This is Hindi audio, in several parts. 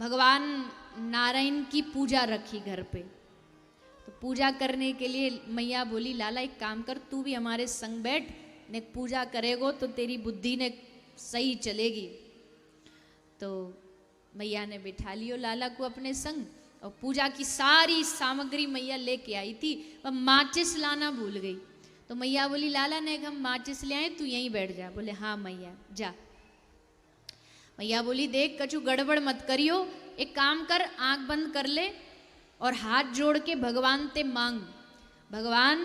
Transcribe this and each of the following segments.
भगवान नारायण की पूजा रखी घर पे। तो पूजा करने के लिए मैया बोली लाला एक काम कर, तू भी हमारे संग बैठ, ने पूजा करेगो तो तेरी बुद्धि ने सही चलेगी। तो मैया ने बिठा लियो लाला को अपने संग, और पूजा की सारी सामग्री मैया लेके आई थी। वह माचिस लाना भूल गई। तो मैया बोली लाला ने हम माचिस ले आए, तू यहीं बैठ जा। बोले हाँ मैया जा। मैया बोली देख कछु गड़बड़ मत करियो, एक काम कर आंख बंद कर ले और हाथ जोड़ के भगवान ते मांग, भगवान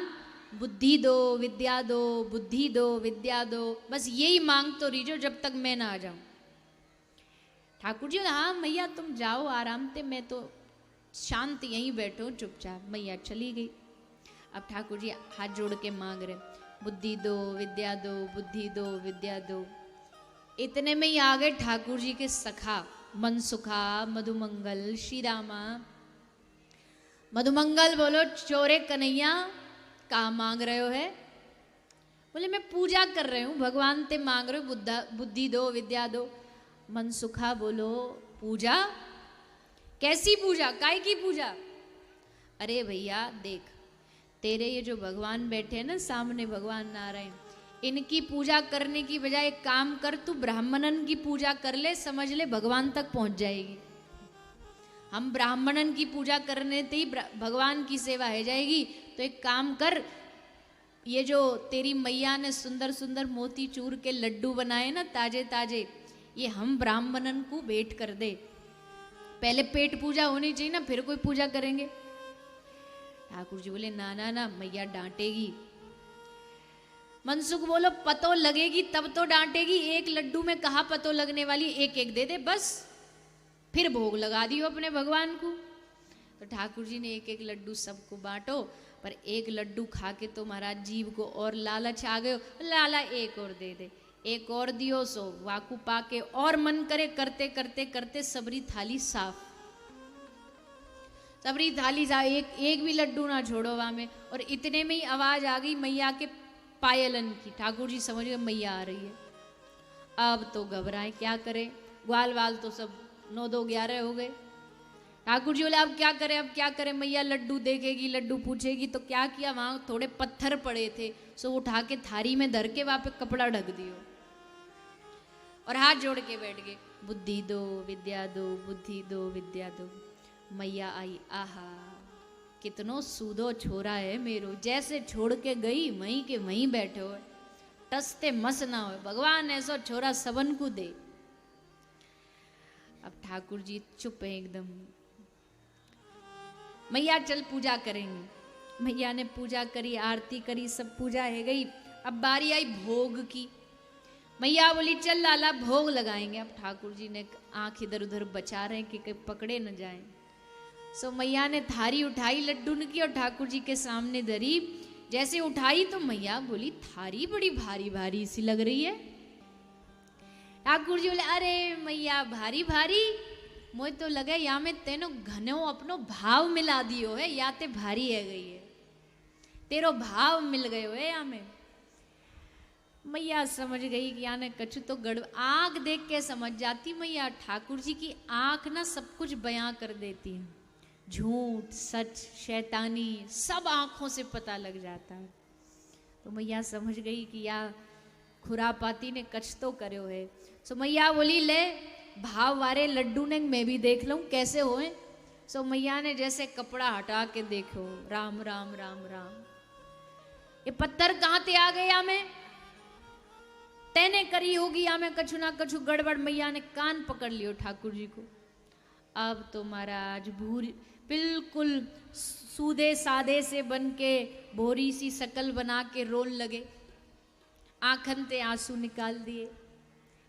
बुद्धि दो विद्या दो, बुद्धि दो विद्या दो, बस यही मांग तो रहीजो जब तक मैं ना आ जाऊं। ठाकुर जी हाँ मैया तुम जाओ आराम से, मैं तो शांत यहीं बैठो चुपचाप। मैया चली गई। अब ठाकुर जी हाथ जोड़ के मांग रहे बुद्धि दो विद्या दो, बुद्धि दो विद्या दो। इतने में ही आ गए ठाकुर जी के सखा मनसुखा मधुमंगल श्री रामा। मधुमंगल बोलो चोरे कन्हैया कहाँ मांग रहे हो है? बोले मैं पूजा कर रही हूँ, भगवान ते मांग रहे हो बुद्धि दो विद्या दो। मनसुखा बोलो पूजा? कैसी पूजा, काय की पूजा? अरे भैया देख तेरे ये जो भगवान बैठे हैं ना सामने, भगवान नारायण, इनकी पूजा करने की बजाय एक काम कर, तू ब्राह्मणन की पूजा कर ले, समझ ले भगवान तक पहुंच जाएगी। हम ब्राह्मणन की पूजा करने से ही भगवान की सेवा है जाएगी। तो एक काम कर, ये जो तेरी मैया ने सुंदर सुंदर मोती चूर के लड्डू बनाए ना ताजे ताजे, ये हम ब्राह्मणन को भेंट कर दे। पहले पेट पूजा होनी चाहिए ना, फिर कोई पूजा करेंगे। ठाकुर जी बोले ना ना ना मैया डांटेगी। मनसुख बोलो पतो लगेगी तब तो डांटेगी, एक लड्डू में कहा पतो लगने वाली, एक एक दे दे बस, फिर भोग लगा दियो अपने भगवान को। तो ठाकुर जी ने एक एक लड्डू सबको बांटो, पर एक लड्डू खा के तो महाराज जीव को और लालच आ गयो, लाला एक और दे दे, एक और दियो सो वाकू पाके और मन करे, करते करते करते सबरी थाली साफ, सबरी थाली साफ, एक भी लड्डू ना छोड़ो वहां में। और इतने में ही आवाज आ गई मैया के पायलन की। ठाकुर जी समझ गए मैया आ रही है। अब तो घबराए क्या करे, ग्वाल वाल तो सब 9 2 11 हो गए। ठाकुर जी बोले अब क्या करें, अब क्या करें, मैया लड्डू देखेगी लड्डू पूछेगी। तो क्या किया, वहां थोड़े पत्थर पड़े थे, सो उठा के थारी में धर के वहां पे कपड़ा ढक दियो और हाथ जोड़ के बैठ गए, बुद्धि दो विद्या दो, बुद्धि दो विद्या दो। मैया आई, आहा कितनो सूदो छोरा है मेरो, जैसे छोड़ के गई वहीं के वहीं बैठे हो, टसते मस ना हो, भगवान ऐसा छोरा सबन को दे। अब ठाकुर जी चुप है एकदम। मैया चल पूजा करेंगे। मैया ने पूजा करी, आरती करी, सब पूजा है गई। अब बारी आई भोग की। मैया बोली चल लाला भोग लगाएंगे। अब ठाकुर जी ने आंख इधर उधर बचा रहे कि कहीं पकड़े न जाएं। सो मैया ने थारी उठाई लड्डू की और ठाकुर जी के सामने धरी। जैसे उठाई तो मैया बोली थारी बड़ी भारी भारी सी लग रही है। ठाकुर जी बोले अरे मैया भारी भारी, मोय तो लगे या में तेनो घनो अपनो भाव मिला दियो है, या ते भारी है गई है, तेरो भाव मिल गयो है या में। मैया समझ गई कि याने कछु तो गड़, आंख देख के समझ जाती मैया। ठाकुर जी की आंख ना सब कुछ बयां कर देती है, झूठ सच शैतानी सब आंखों से पता लग जाता है। तो मैया समझ गई कि या खुरापाती ने कछ तो करो है। सो मैया बोली ले भाव वारे लड्डू ने मैं भी देख लूं कैसे होए। सो मैया ने जैसे कपड़ा हटा के देखो, राम राम राम राम, ये पत्थर कहां ते आ गया में, तेने करी होगी या में कछु ना कछु गड़बड़। मैया ने कान पकड़ लियो ठाकुर जी को। अब तो महाराज भूरी बिल्कुल सूदे सादे से बन के भोरी सी शकल बना के रोन लगे, आंखन ते आंसू निकाल दिए।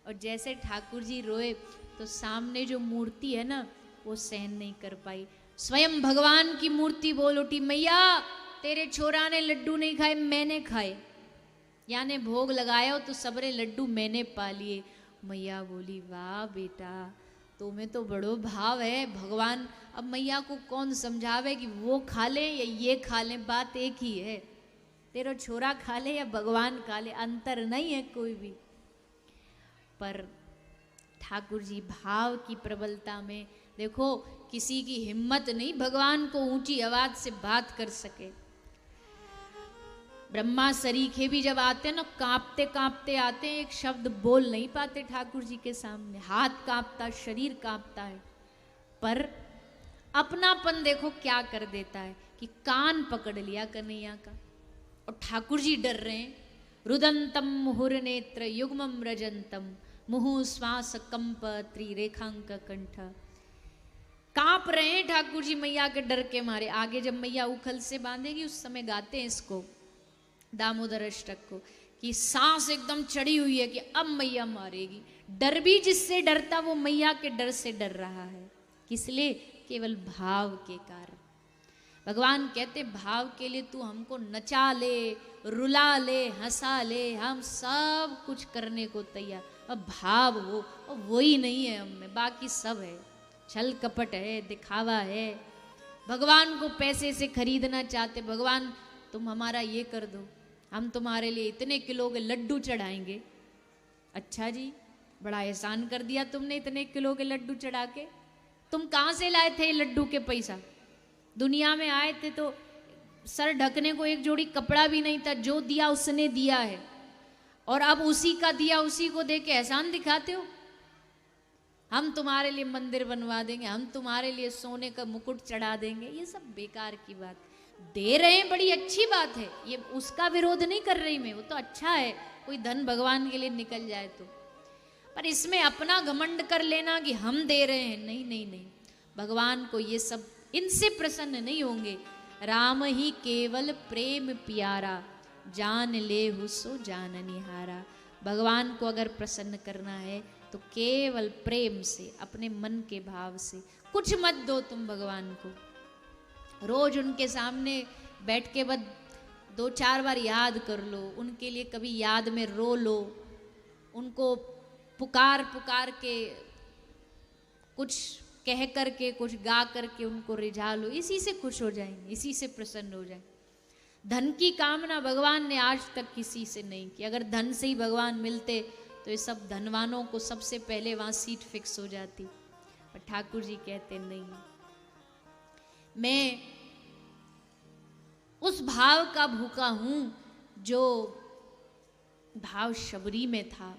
और जैसे ठाकुर जी रोए तो सामने जो मूर्ति है ना वो सहन नहीं कर पाई, स्वयं भगवान की मूर्ति बोल उठी मैया तेरे छोरा ने लड्डू नहीं खाए मैंने खाए, यानी भोग लगाया तो सबरे लड्डू मैंने पा लिए। मैया बोली वाह बेटा तुम्हें तो बड़ो भाव है भगवान। अब मैया को कौन समझावे कि वो खा ले या ये खा ले, बात एक ही है, तेरा छोरा खा ले या भगवान खा ले, अंतर नहीं है कोई भी। पर ठाकुर जी भाव की प्रबलता में देखो किसी की हिम्मत नहीं भगवान को ऊंची आवाज से बात कर सके। ब्रह्मा सरीखे भी जब आते हैं ना, कांपते कांपते आते हैं, एक शब्द बोल नहीं पाते ठाकुर जी के सामने, हाथ कांपता, शरीर कांपता है। पर अपनापन देखो क्या कर देता है कि कान पकड़ लिया कन्हैया का, और ठाकुर जी डर रहे हैं। रुदंतम मुहुर नेत्र युग्मम रजंतम मुहु श्वास कंप त्रिरेखांक कंठ। कांप रहे हैं ठाकुर जी मैया के डर के मारे। आगे जब मैया उखल से बांधेगी उस समय गाते हैं इसको, दामोदर अष्टक को, कि सांस एकदम चढ़ी हुई है कि अब मैया मारेगी। डर भी जिससे डरता वो मैया के डर से डर रहा है। किस लिए? केवल भाव के कारण। भगवान कहते भाव के लिए तू हमको नचा ले, रुला ले, हंसा ले, हम सब कुछ करने को तैयार। अब भाव हो और वही नहीं है हम में, बाकी सब है। छल कपट है, दिखावा है। भगवान को पैसे से खरीदना चाहते, भगवान तुम हमारा ये कर दो, हम तुम्हारे लिए इतने किलो के लड्डू चढ़ाएंगे। अच्छा जी, बड़ा एहसान कर दिया तुमने, इतने किलो के लड्डू चढ़ा के। तुम कहाँ से लाए थे लड्डू के पैसा? दुनिया में आए थे तो सर ढकने को एक जोड़ी कपड़ा भी नहीं था, जो दिया उसने दिया है, और अब उसी का दिया उसी को दे के एहसान दिखाते हो। हम तुम्हारे लिए मंदिर बनवा देंगे, हम तुम्हारे लिए सोने का मुकुट चढ़ा देंगे। ये सब बेकार की बात। दे रहे हैं, बड़ी अच्छी बात है, ये उसका विरोध नहीं कर रही मैं, वो तो अच्छा है कोई धन भगवान के लिए निकल जाए तो। पर इसमें अपना घमंड कर लेना कि हम दे रहे हैं, नहीं नहीं नहीं। भगवान को ये सब, इनसे प्रसन्न नहीं होंगे। राम ही केवल प्रेम प्यारा, जान ले हुसो जान निहारा। भगवान को अगर प्रसन्न करना है तो केवल प्रेम से, अपने मन के भाव से। कुछ मत दो तुम भगवान को, रोज उनके सामने बैठ के बस 2-4 बार याद कर लो, उनके लिए कभी याद में रो लो, उनको पुकार पुकार के, कुछ कह करके, कुछ गा करके उनको रिझा लो। इसी से खुश हो जाएंगे, इसी से प्रसन्न हो जाएंगे। धन की कामना भगवान ने आज तक किसी से नहीं की। अगर धन से ही भगवान मिलते तो ये सब धनवानों को सबसे पहले वहां सीट फिक्स हो जाती। पर ठाकुर जी कहते नहीं, मैं उस भाव का भूखा हूं जो भाव शबरी में था,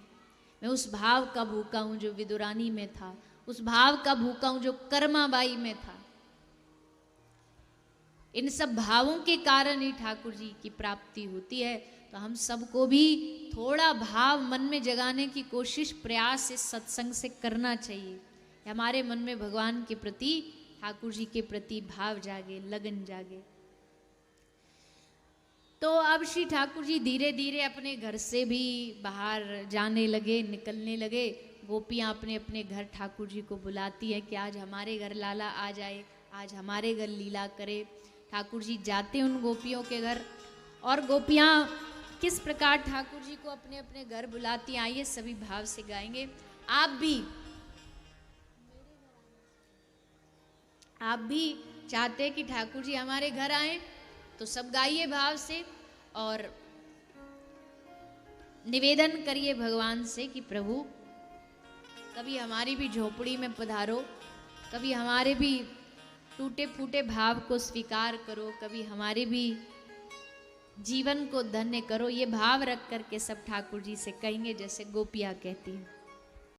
मैं उस भाव का भूखा हूं जो विदुरानी में था, उस भाव का भूखा हूं जो कर्माबाई में था। इन सब भावों के कारण ही ठाकुर जी की प्राप्ति होती है। तो हम सबको भी थोड़ा भाव मन में जगाने की कोशिश, प्रयास इस सत्संग से करना चाहिए। हमारे मन में भगवान के प्रति, ठाकुर जी के प्रति भाव जागे, लगन जागे। तो अब श्री ठाकुर जी धीरे धीरे अपने घर से भी बाहर जाने लगे, निकलने लगे। गोपियाँ अपने अपने घर ठाकुर जी को बुलाती है कि आज हमारे घर लाला आ जाए, आज हमारे घर लीला करे। ठाकुर जी जाते उन गोपियों के घर, और गोपियाँ किस प्रकार ठाकुर जी को अपने अपने घर बुलाती। आइए सभी भाव से गाएंगे। आप भी चाहते हैं कि ठाकुर जी हमारे घर आए, तो सब गाइए भाव से, और निवेदन करिए भगवान से कि प्रभु कभी हमारी भी झोपड़ी में पधारो, कभी हमारे भी टूटे फूटे भाव को स्वीकार करो, कभी हमारे भी जीवन को धन्य करो। ये भाव रख करके सब ठाकुर जी से कहेंगे, जैसे गोपियाँ कहती हैं।